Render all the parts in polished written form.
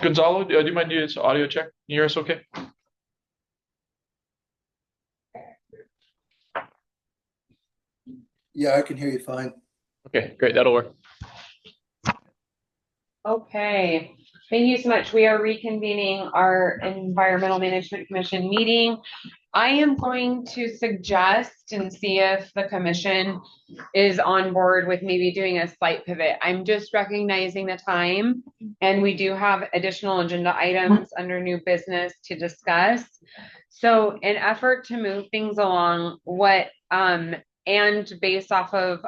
Gonzalo, do you mind doing this audio check? Can you hear us okay? Yeah, I can hear you fine. Okay, great. That'll work. Okay, thank you so much. We are reconvening our Environmental Management Commission meeting. I am going to suggest and see if the commission is on board with maybe doing a slight pivot. I'm just recognizing the time, and we do have additional agenda items under new business to discuss. So in effort to move things along, and based off of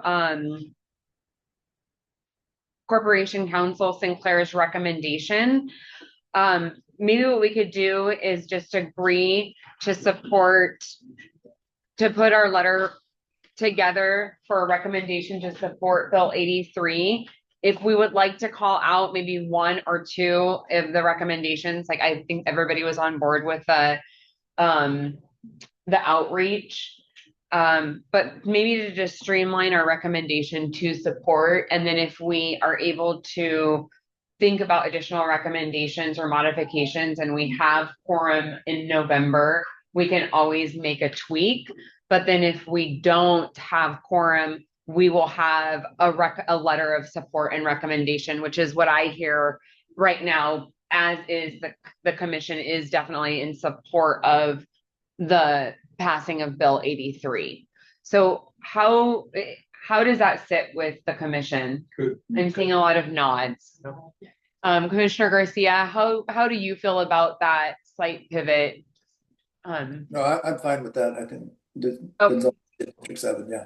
Corporation Counsel Sinclair's recommendation, maybe what we could do is just agree to put our letter together for a recommendation to support Bill 83. If we would like to call out maybe one or two of the recommendations, like I think everybody was on board with the outreach. But maybe to just streamline our recommendation to support, and then if we are able to think about additional recommendations or modifications and we have quorum in November, we can always make a tweak. But then if we don't have quorum, we will have a letter of support and recommendation, which is what I hear right now, as is the commission is definitely in support of the passing of Bill 83. So how does that sit with the commission? Good. I'm seeing a lot of nods. Commissioner Garcia, how do you feel about that slight pivot? No, I'm fine with that. I think Okay. 6-7, yeah.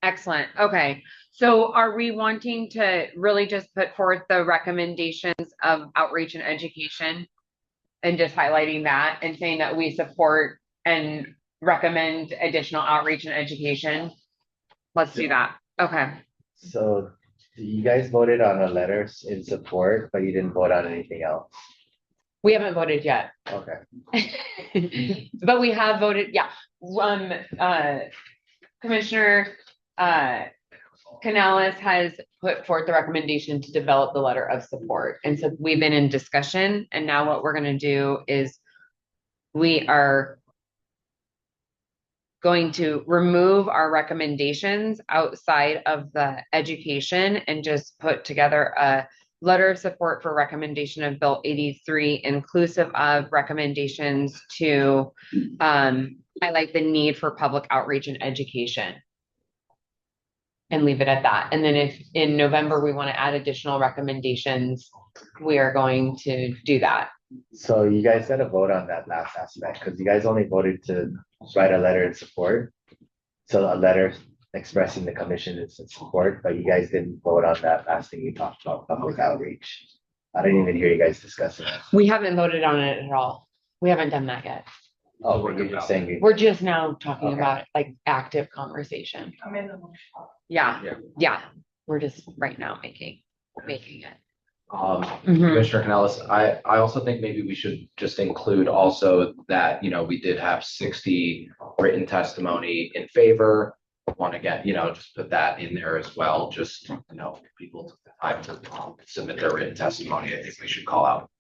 Excellent. Okay. So are we wanting to really just put forth the recommendations of outreach and education and just highlighting that and saying that we support and recommend additional outreach and education? Let's do that. Okay. So you guys voted on a letter in support, but you didn't vote on anything else. We haven't voted yet. Okay. But we have voted, yeah. Commissioner Canales has put forth the recommendation to develop the letter of support. And so we've been in discussion, and now what we're going to do is we are going to remove our recommendations outside of the education and just put together a letter of support for recommendation of Bill 83, inclusive of recommendations to highlight the need for public outreach and education. And leave it at that. And then if in November we want to add additional recommendations, we are going to do that. So you guys got to vote on that last aspect because you guys only voted to write a letter in support. So a letter expressing the commission's support, but you guys didn't vote on that last thing you talked about, public outreach. I didn't even hear you guys discussing it. We haven't voted on it at all. We haven't done that yet. Oh, we're just saying we're just now talking Okay. about like active conversation. Yeah. We're just right now making it. Commissioner Canales, I also think maybe we should just include also that, we did have 60 written testimony in favor. Want to get, just put that in there as well. Just, people took the time to submit their written testimony. I think we should call out,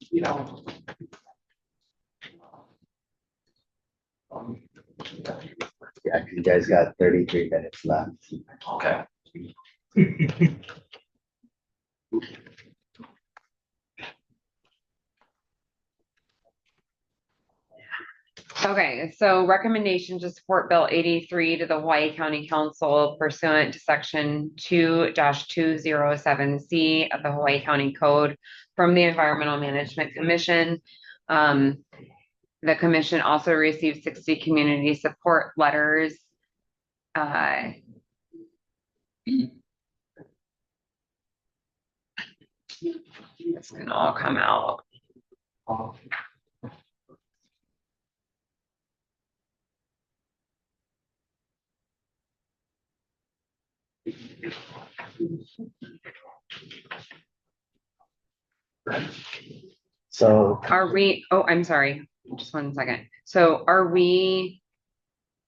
yeah, you guys got 33 minutes left. Okay. Okay, so recommendation to support Bill 83 to the Hawaii County Council pursuant to section 2-207C of the Hawaii County Code from the Environmental Management Commission. The commission also received 60 community support letters. It's gonna all come out. So Are we, oh, I'm sorry, just 1 second. So I'm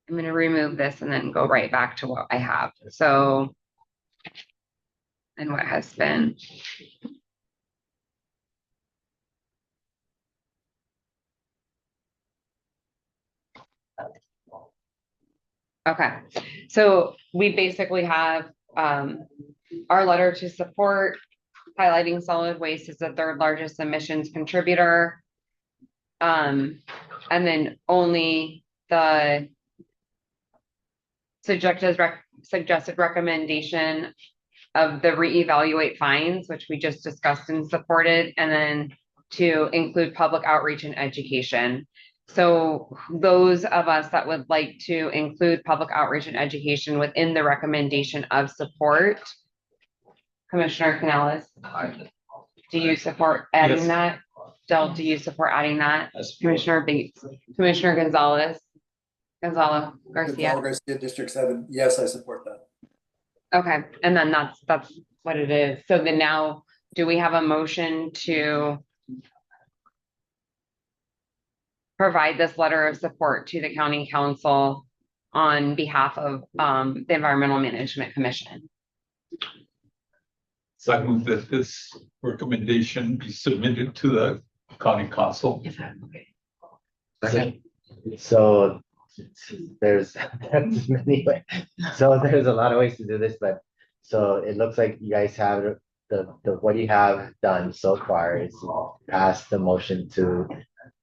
going to remove this and then go right back to what I have. So, and what has been. Okay, so we basically have, our letter to support, highlighting solid waste as the third largest emissions contributor. And then only the suggested recommendation of the reevaluate fines, which we just discussed and supported, and then to include public outreach and education. So those of us that would like to include public outreach and education within the recommendation of support. Commissioner Canales, do you support adding Yes. that? Del, do you support adding that? I support. Commissioner Bates, Commissioner Gonzalez, Gonzalo Garcia. Gonzalo Garcia, District 7, yes, I support that. Okay, and then that's what it is. So then now, do we have a motion to provide this letter of support to the county council on behalf of the Environmental Management Commission? So I move that this recommendation be submitted to the county council. Second. So there's that's many ways. So there's a lot of ways to do this, but so it looks like you guys have the what you have done so far is pass the motion to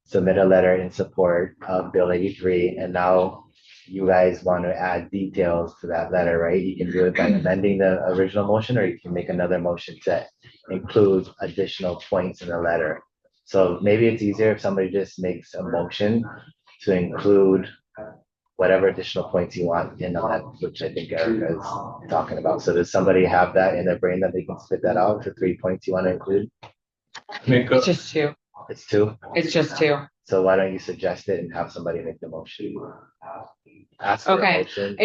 submit a letter in support of Bill 83, and now you guys want to add details to that letter, right? You can do it by amending the original motion, or you can make another motion to include additional points in the letter. So maybe it's easier if somebody just makes a motion to include whatever additional points you want in on that, which I think Erica is talking about. So does somebody have that in their brain that they can spit that out, the 3 points you want to include? Make a, It's just two. It's 2. It's just two. So why don't you suggest it and have somebody make the motion? Ask for a Okay. motion.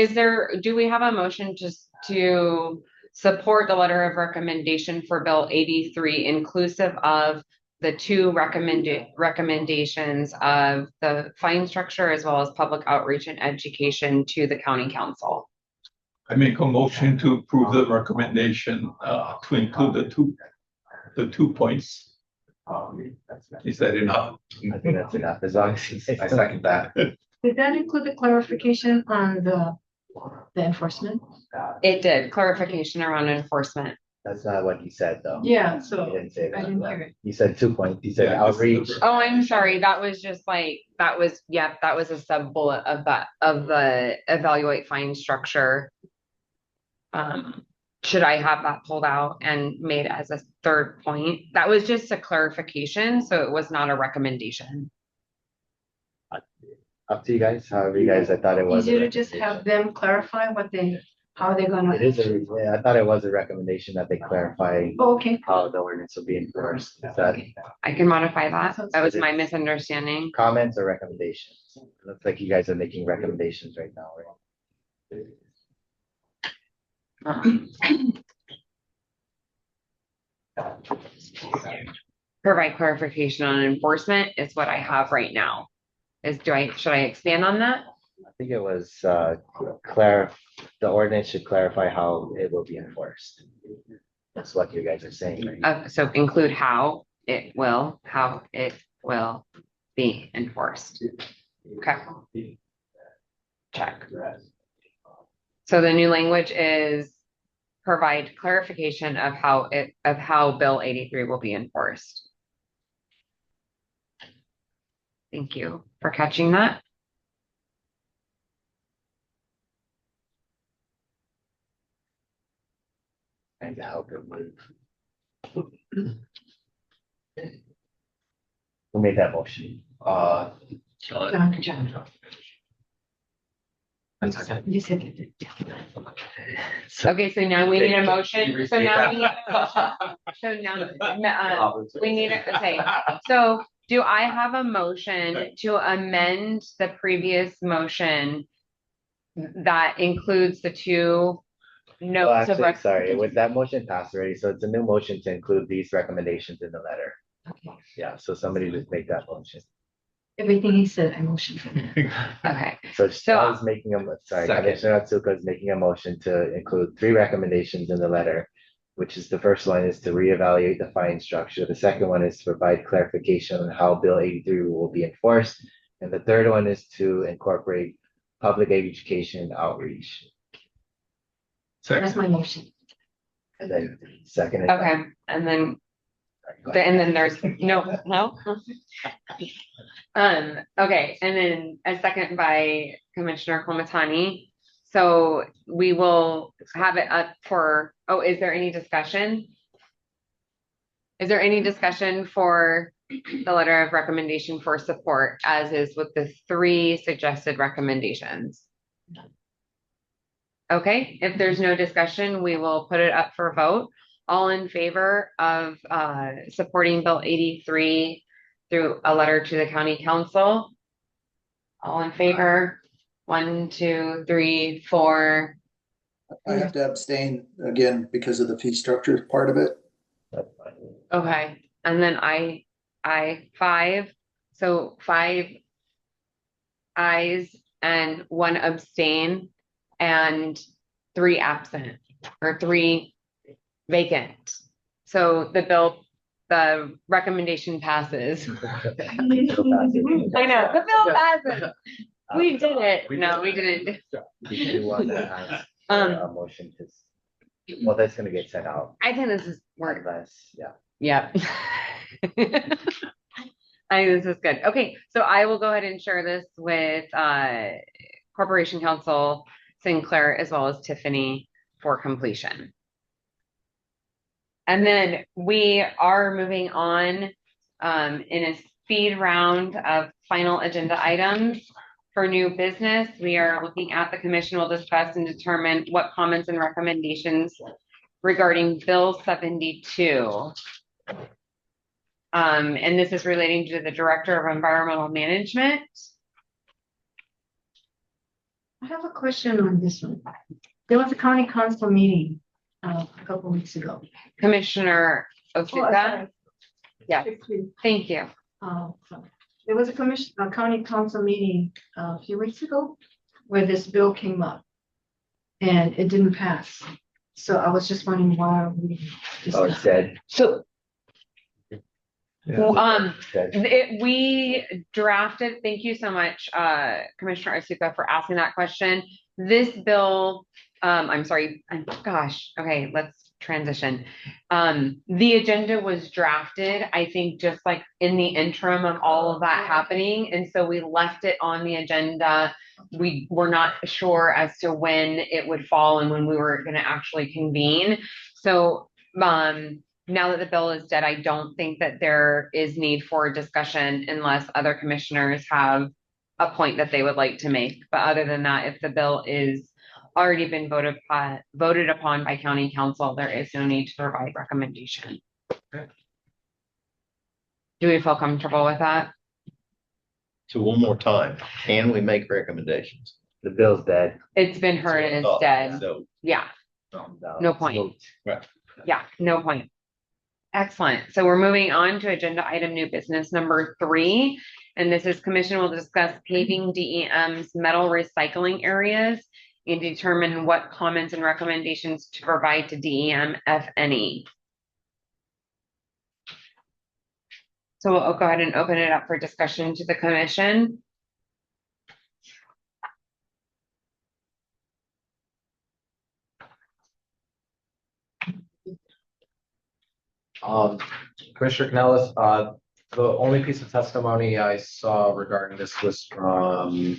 Do we have a motion just to support the letter of recommendation for Bill 83, inclusive of the 2 recommendations of the fine structure as well as public outreach and education to the county council? I make a motion to approve the recommendation to include the two points. Is that enough? I think that's enough, as long as you say. I second that. Did that include the clarification on the enforcement? It did, clarification around enforcement. That's not what you said, though. Yeah, You so didn't say I that. didn't hear it. You said 2 points. You said Yeah, just- outreach. Oh, I'm sorry, that was just like, that was a sub bullet of that, of the evaluate fine structure. Should I have that pulled out and made as a 3rd point? That was just a clarification, so it was not a recommendation. Up to you guys, however you guys, I thought it was. a Easier to just have them clarify how they're gonna. It is yeah, I thought it was a recommendation that they clarify Oh, okay. how the ordinance will be enforced. Is that I can modify that. That was my misunderstanding. comments or recommendations? It looks like you guys are making recommendations right now, right? Provide clarification on enforcement is what I have right now. Should I expand on that? I think it was the ordinance should clarify how it will be enforced. That's what you guys are saying, right? So include how it will be enforced. Okay. Check. So the new language is provide clarification of how Bill 83 will be enforced. Thank you for catching that. And to help it move. Who made that motion? John. And second. You said it. Okay, so now we need a motion. So Repeat now we need that. a motion. So now, we need it, okay. So do I have a motion to amend the previous motion that includes the 2 Oh, notes of actually, sorry, with that motion passed already, so it's a new motion to include these recommendations in the letter. Okay. Yeah, so somebody just make that motion. Everything he said, I motioned for. Okay, So I was making sorry, Second. Commissioner Atsuka is making a motion to include 3 recommendations in the letter, which is the first one is to reevaluate the fine structure. The second one is to provide clarification on how Bill 83 will be enforced. And the third one is to incorporate public education outreach. That's my motion. And then second. Okay, and then there's no. Okay, and then a second by Commissioner Komatani. So we will have it up for, is there any discussion? Is there any discussion for the letter of recommendation for support as is with the 3 suggested recommendations? Okay, if there's no discussion, we will put it up for vote. All in favor of supporting Bill 83 through a letter to the county council? All in favor? 1, 2, 3, 4. I have to abstain again because of the fee structure part of it. Okay, and then I 5. So 5 ayes and 1 abstain and 3 absent or 3 vacant. So the recommendation passes. I know, the bill passes. We did it. No, we didn't. Did you want to ask a motion to, well, that's gonna get sent out I think this is work. unless, yeah. Yep. I think this is good. Okay, so I will go ahead and share this with Corporation Counsel Sinclair as well as Tiffany for completion. And then we are moving on in a speed round of final agenda items. For new business, we are looking at the commission will discuss and determine what comments and recommendations regarding Bill 72. And this is relating to the Director of Environmental Management. I have a question on this one. There was a county council meeting a couple weeks ago. Commissioner Oh, Otsuka. sorry. Yeah, thank you. So there was a county council meeting a few weeks ago where this bill came up and it didn't pass. So I was just wondering why we. Oh, it said. So Said. we drafted, thank you so much, Commissioner Asuka, for asking that question. This bill, I'm sorry, gosh, okay, let's transition. The agenda was drafted, I think, just like in the interim of all of that happening. And so we left it on the agenda. We were not sure as to when it would fall and when we were going to actually convene. So, now that the bill is dead, I don't think that there is need for discussion unless other commissioners have a point that they would like to make. But other than that, if the bill is already been voted upon by county council, there is no need to provide recommendation. Okay. Do we feel comfortable with that? So one more time, can we make recommendations? The bill's dead. It's been heard and it's dead. So, Yeah, no point. Vote. Yeah, no point. Excellent. So we're moving on to agenda item new business number 3. And this is commission will discuss paving DEM's metal recycling areas and determine what comments and recommendations to provide to DEM, if any. So we'll go ahead and open it up for discussion to the commission. Commissioner Canellis, the only piece of testimony I saw regarding this was from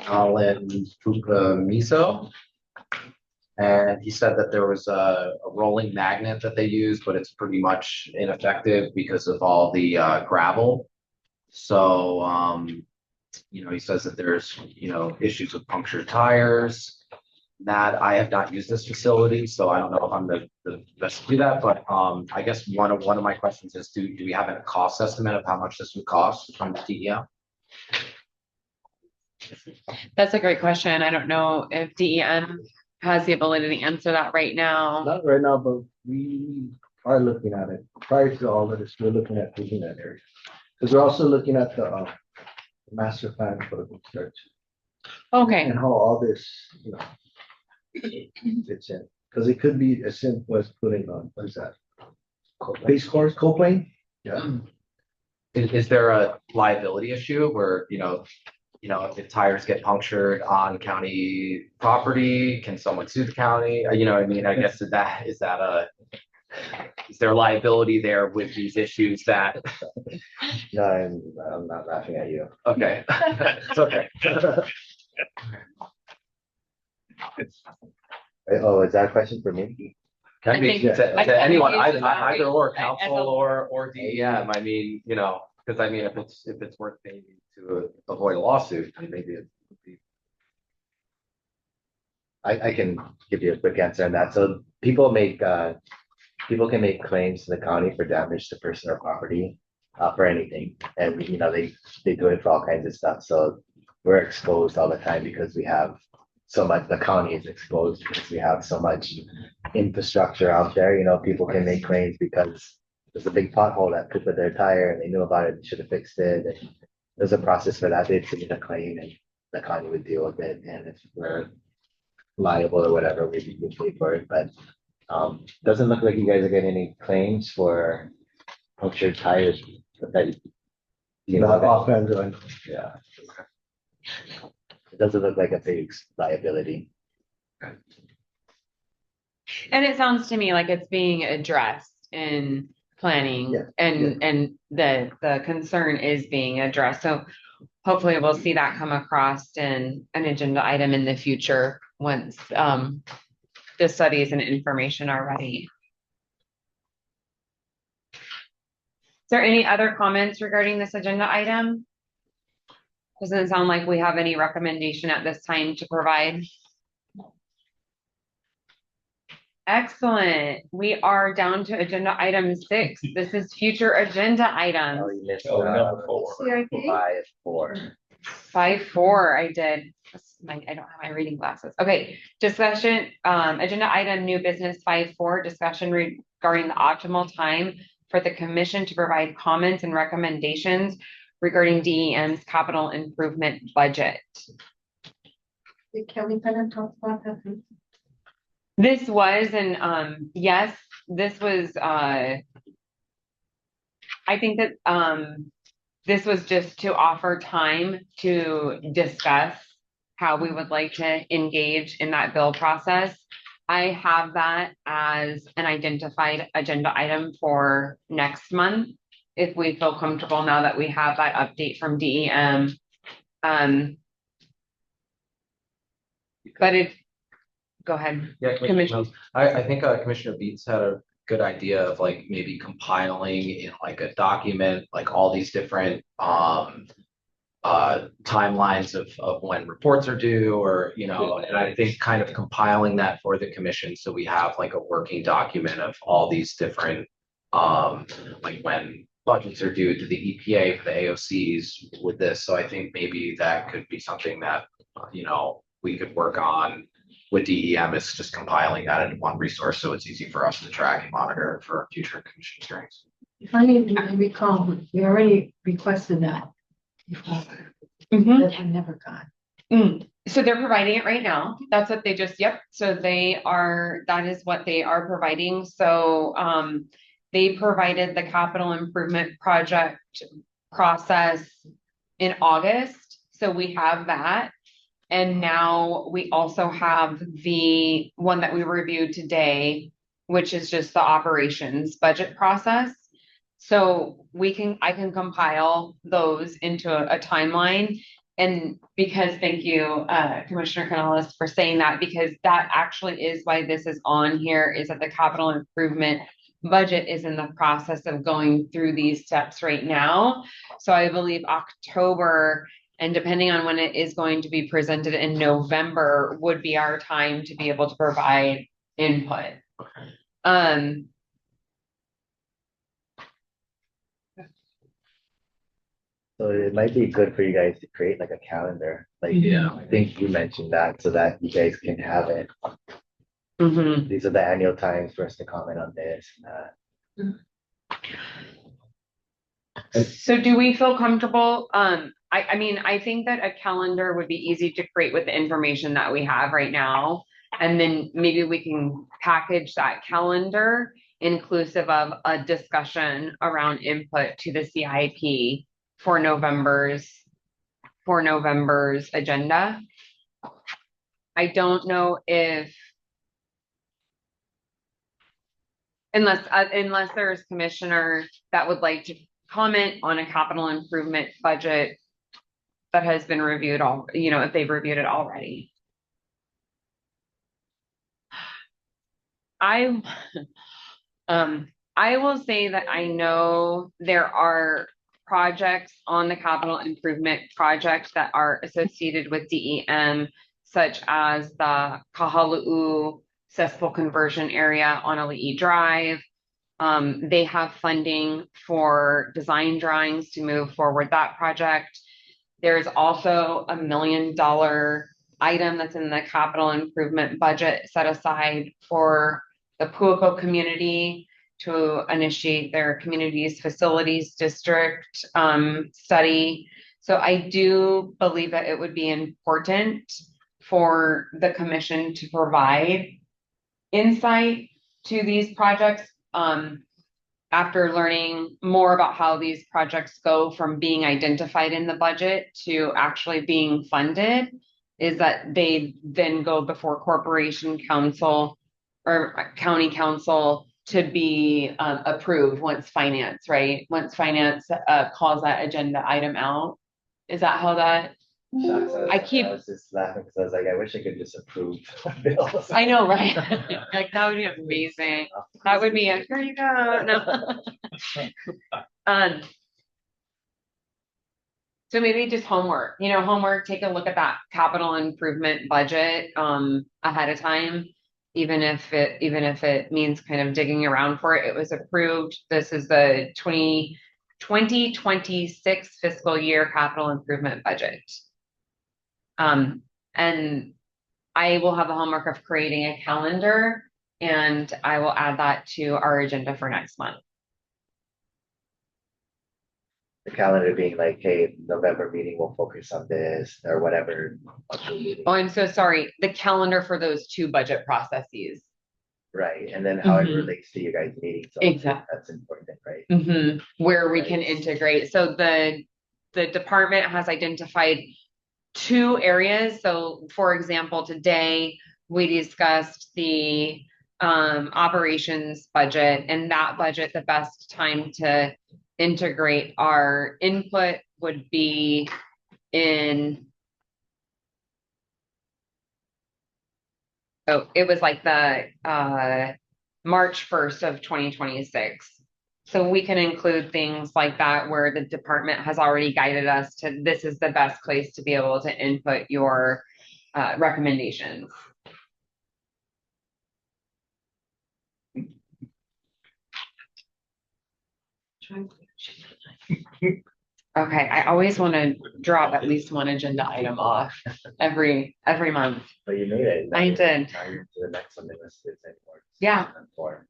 Alan Fukamiso. And he said that there was a rolling magnet that they used, but it's pretty much ineffective because of all the gravel. So, he says that there's, issues with punctured tires. That I have not used this facility, so I don't know if I'm the best to do that, but I guess one of my questions is, do we have a cost estimate of how much this would cost from the DEM? That's a great question. I don't know if DEM has the ability to answer that right now. Not right now, but we are looking at it. Prior to all of this, we're looking at taking that area. Because we're also looking at the master plan for the research Okay, and how all this, fits in. Because it could be as simple as putting on, what is that? Base course, coplane? Yeah. Is there a liability issue where, if tires get punctured on county property, can someone sue the county? You know what I mean? I guess is there liability there with these issues that, No, I'm not laughing at you. okay, it's okay. Oh, is that a question for me? Can I be think- to anyone, I think either or as council a- or DEM, I mean, because I mean, if it's worth paying to avoid a lawsuit, then maybe it would be. I can give you a quick answer on that. So people can make claims to the county for damage to person or property for anything. And, they do it for all kinds of stuff. So we're exposed all the time because we have so much, the county is exposed because we have so much infrastructure out there. People can make claims because there's a big pothole that could put their tire and they knew about it, they should have fixed it. And there's a process for that. They'd submit a claim and the county would deal with it. And if we're liable or whatever, we pay for it. But doesn't look like you guys are getting any claims for punctured tires. That Not offhand, yeah. It doesn't look like a big liability. And it sounds to me like it's being addressed in planning Yeah, and the concern is being addressed. So hopefully we'll see that come across in an agenda item in the future once the studies and information are ready. Is there any other comments regarding this agenda item? Doesn't sound like we have any recommendation at this time to provide. Excellent. We are down to agenda item 6. This is future agenda Oh, items. you missed number 4. CIP? 5-4. 5-4, I did. I don't have my reading glasses. Okay, discussion, agenda item, new business 5-4, discussion regarding the optimal time for the commission to provide comments and recommendations regarding DEM's capital improvement budget. Did Kelly kind of talk about that? This was, and yes, this was, I think that this was just to offer time to discuss how we would like to engage in that bill process. I have that as an identified agenda item for next month, if we feel comfortable now that we have that update from DEM. But go ahead. Yeah, Commissioner. Commissioner, I think Commissioner Beats had a good idea of like maybe compiling in like a document, like all these different timelines of when reports are due, or and I think kind of compiling that for the commission so we have like a working document of all these different like when budgets are due to the EPA for the AOCs with this. So I think maybe that could be something that we could work on with DEM, is just compiling that into one resource so it's easy for us to track and monitor for future commission hearings. If I need to recall, we already requested that before, Mhm. that I never got. So they're providing it right now. That's what they just, yep. So that is what they are providing. So they provided the capital improvement project process in August. So we have that. And now we also have the one that we reviewed today, which is just the operations budget process. So I can compile those into a timeline. And because, thank you, Commissioner Canales, for saying that, because that actually is why this is on here, is that the capital improvement budget is in the process of going through these steps right now. So I believe October, and depending on when it is going to be presented in November, would be our time to be able to provide input. So it might be good for you guys to create like a calendar. Like, Yeah. I think you mentioned that so that you guys can have it. Mhm. These are the annual times for us to comment on this. So do we feel comfortable? I mean, I think that a calendar would be easy to create with the information that we have right now. And then maybe we can package that calendar inclusive of a discussion around input to the CIP for November's for November's agenda. I don't know if unless there's commissioner that would like to comment on a capital improvement budget that has been reviewed if they've reviewed it already. I will say that I know there are projects on the capital improvement project that are associated with DEM, such as the Kahalu'u cesspool conversion area on Ali'i Drive. They have funding for design drawings to move forward that project. There's also $1 million item that's in the capital improvement budget set aside for the Puuko community to initiate their community's facilities district study. So I do believe that it would be important for the commission to provide insight to these projects after learning more about how these projects go from being identified in the budget to actually being funded, is that they then go before corporation council or county council to be approved once finance, right? Once finance calls that agenda item out. Is that how that? I was just laughing because I was like, I wish I could just approve bills. I know, right? Like that would be amazing. That would be here you go. No. So maybe just homework, take a look at that capital improvement budget ahead of time, even if it means kind of digging around for it. It was approved. This is the 2026 fiscal year capital improvement budget. And I will have the homework of creating a calendar, and I will add that to our agenda for next month. The calendar being like, hey, November meeting will focus on this or whatever. Oh, I'm so sorry. The calendar for those two budget processes. Right, and then how it relates to you guys' meeting. So exactly. That's important, right? Where we can integrate. So the department has identified 2 areas. So for example, today we discussed the operations budget, and that budget, the best time to integrate our input would be it was like the March 1st of 2026. So we can include things like that where the department has already guided us to this is the best place to be able to input your recommendations. Okay, I always want to drop at least one agenda item off every month. But you made it. I did. Now you're to the next one, unless there's any more. Yeah. 4.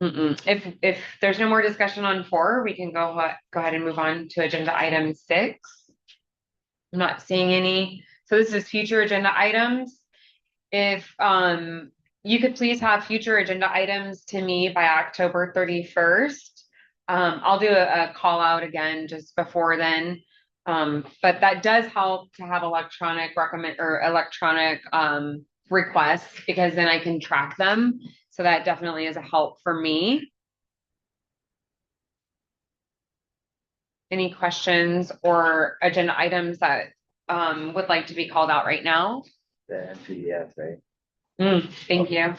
If there's no more discussion on 4, we can go ahead and move on to agenda item 6. I'm not seeing any. So this is future agenda items. If you could please have future agenda items to me by October 31st. I'll do a call out again just before then. But that does help to have electronic requests, because then I can track them. So that definitely is a help for me. Any questions or agenda items that would like to be called out right now? The NPDS, right? Thank you.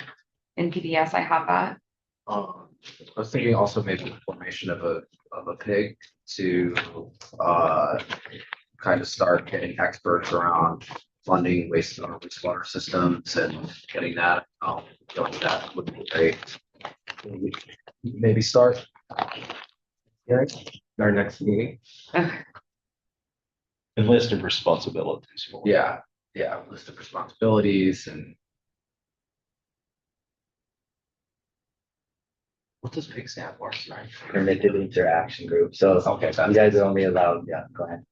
NPDS, I have that. I was thinking also maybe the formation of a PIG to kind of start getting experts around funding wastewater systems and getting that going. That would be great. Maybe start our next meeting. And list of responsibilities. Yeah, list of responsibilities. And what does PIG stand for? Right? Permitted Interaction Group. So Okay, you guys are only allowed, go ahead.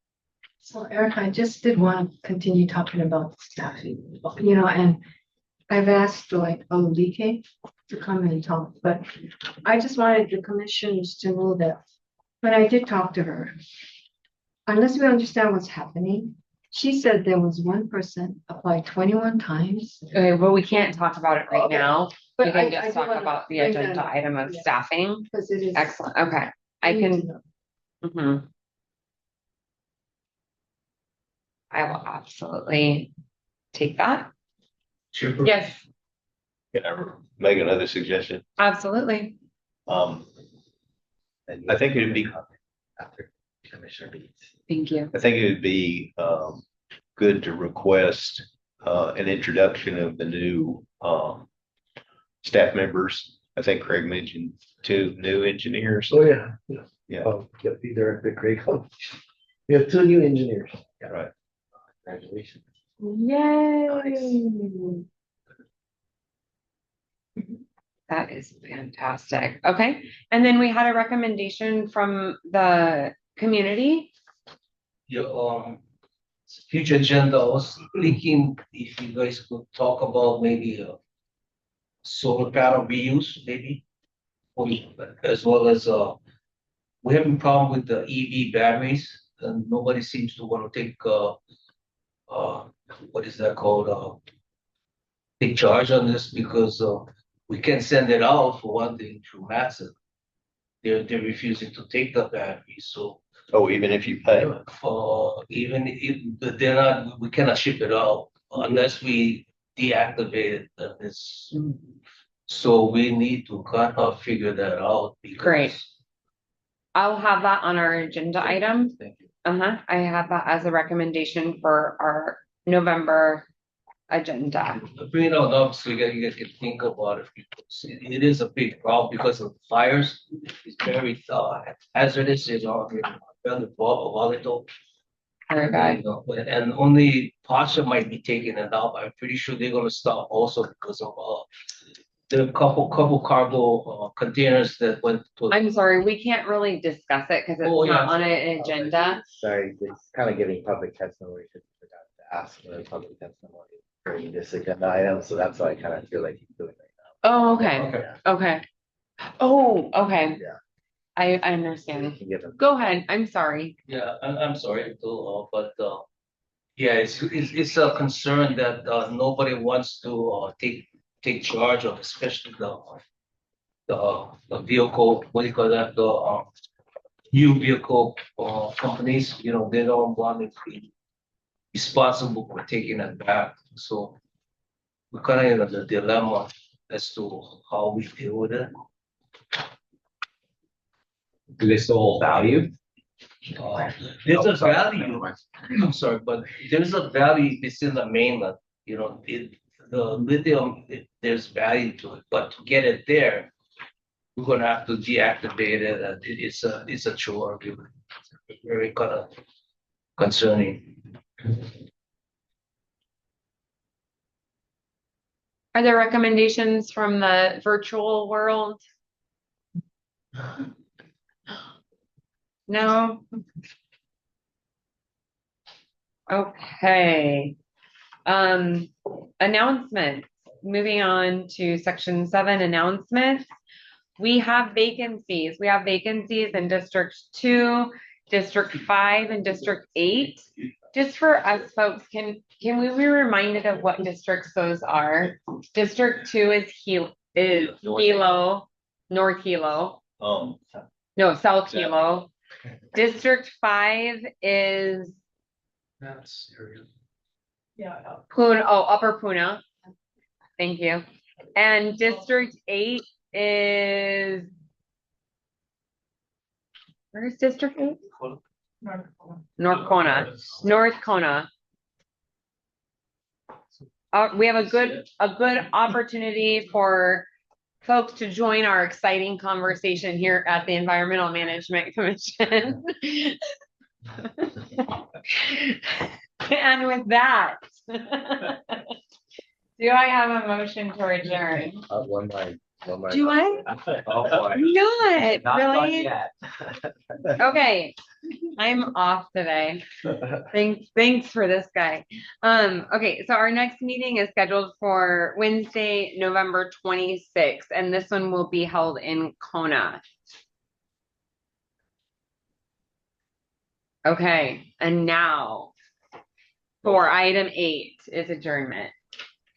So Eric, I just did want to continue talking about staffing, and I've asked like Olike to come and talk, but I just wanted the commissioners to know that when I did talk to her, unless we understand what's happening, She said there was one person applied 21 times. Okay, but we can't talk about it right Okay. now. But We can just do talk wanna about the bring that agenda up, item of yeah, staffing. Because it is. Excellent, okay. I we need to can, know. mhm. I will absolutely take that. Sure. Yes, Can I make another suggestion? absolutely. Um, And I think it'd be, After Commissioner Beats. Thank you. I think it would be, good to request, an introduction of the new, staff members. I think Craig mentioned two new engineers. Oh, yeah, yeah. Yeah, Deputy Director Craig. We have two new engineers. right. Congratulations. Yay. That is fantastic. Okay, and then we had a recommendation from the community. Yeah, future agenda, I was thinking if you guys could talk about maybe solar panel reuse, maybe. As well as, we have a problem with the EV batteries, and nobody seems to want to take, what is that called, take charge on this, because, we can send it out for one thing through Matson. They're refusing to take the batteries, so Oh, even if you pay. even if they're not, we cannot ship it out unless we deactivate it. And it's, so we need to kind of figure that out. Great. I'll have that on our agenda item. Thank you. I have that as a recommendation for our November agenda. Bring it on up so you guys can think about it. Because it is a big problem because of fires. It's very hazardous. It's all very volatile. Very bad. And only partial might be taken it out. I'm pretty sure they're gonna stop also because of the couple cargo containers that went to. I'm sorry, we can't really discuss it because it's Oh, yeah. not on an agenda. Sorry, it's kind of giving public testimony. Should forgot to ask for public testimony during this agenda item, so that's why I kind of feel like he's doing right Oh, okay, Okay. okay. Oh, okay. Yeah. I now. understand. You can give him. Go ahead, I'm sorry. Yeah, I'm sorry to, but yeah, it's a concern that nobody wants to take charge of, especially the vehicle, what do you call that, the new vehicle companies, they don't want to be responsible for taking it back. So we're kind of in the dilemma as to how we deal with it. Do they still hold value? There's Oh, a sorry, value. never mind. I'm sorry, but there's a value, it's in the mainland, the lithium, there's value to it, but to get it there, we're gonna have to deactivate it, and it's a chore, very kind of concerning. Are there recommendations from the virtual world? No? Okay. Announcements. Moving on to section 7, announcements. We have vacancies. We have vacancies in District 2, District 5, and District 8. Just for us folks, can we be reminded of what districts those are? District 2 is Hilo, North Hilo. No, South Hilo. District 5 is Puna, Upper Puna. Thank you. And District 8 is, where's District 8? North Kona. North Kona. We have a good opportunity for folks to join our exciting conversation here at the Environmental Management Commission. And with that, do I have a motion to adjourn? One line. Do I? Oh, boy. Not Not done really? yet. Okay, I'm off today. Thanks for this guy. Okay, so our next meeting is scheduled for Wednesday, November 26th, and this one will be held in Kona. Okay, and now for item 8 is adjournment.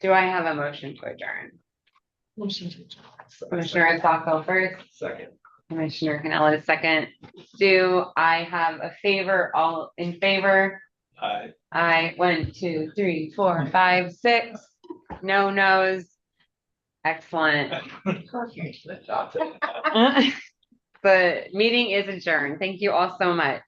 Do I have a motion to adjourn? Commissioner Sacco first, Second. Commissioner Canales second. Do I have a favor? All in favor? Aye. 1, 2, 3, 4, 5, 6. No nos. Excellent. The meeting is adjourned. Thank you all so much.